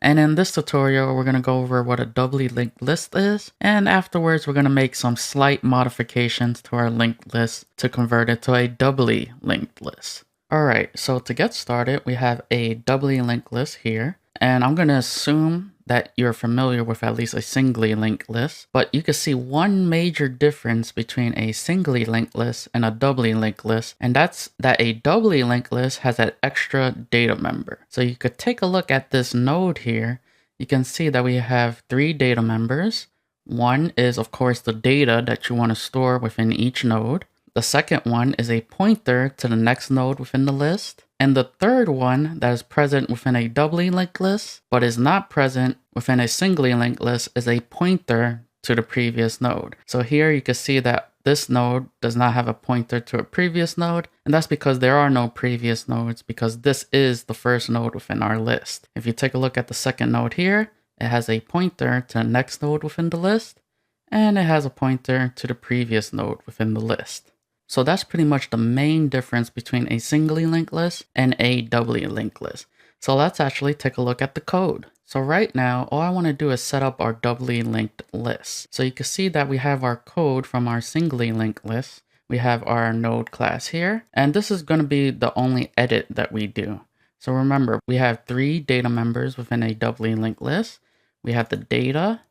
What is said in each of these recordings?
And in this tutorial, we're going to go over what a doubly linked list is, and afterwards we're going to make some slight modifications to our linked list to convert it to a doubly linked list. Alright, so to get started, we have a doubly linked list here, and I'm going to assume that you're familiar with at least a singly linked list, but you can see one major difference between a singly linked list and a doubly linked list, and that's that a doubly linked list has an extra data member. So you could take a look at this node here. You can see that we have 3 data members. One is, of course, the data that you want to store within each node. The second one is a pointer to the next node within the list. And the third one that is present within a doubly linked list, but is not present within a singly linked list, is a pointer to the previous node. So here you can see that this node does not have a pointer to a previous node, and that's because there are no previous nodes, because this is the first node within our list. If you take a look at the second node here, it has a pointer to the next node within the list, and it has a pointer to the previous node within the list. So that's pretty much the main difference between a singly linked list and a doubly linked list. So let's actually take a look at the code. So right now, all I want to do is set up our doubly linked list. So you can see that we have our code from our singly linked list. We have our node class here, and this is going to be the only edit that we do. So remember, we have 3 data members within a doubly linked list. We have the data,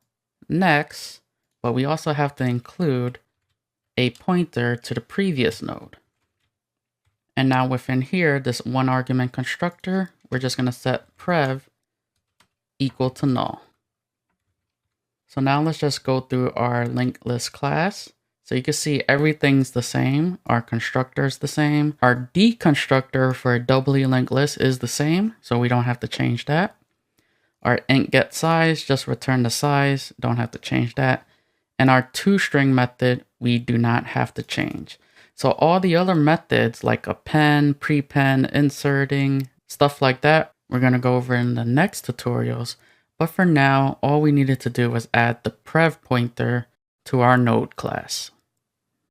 next, but we also have to include a pointer to the previous node. And now within here, this one argument constructor, we're just going to set prev equal to null. So now let's just go through our linked list class. So you can see everything's the same. Our constructor is the same. Our deconstructor for a doubly linked list is the same, so we don't have to change that. Our int get size, just return the size, don't have to change that. And our toString method, we do not have to change. So all the other methods like append, prepend, inserting, stuff like that, we're going to go over in the next tutorials. But for now, all we needed to do was add the prev pointer to our node class.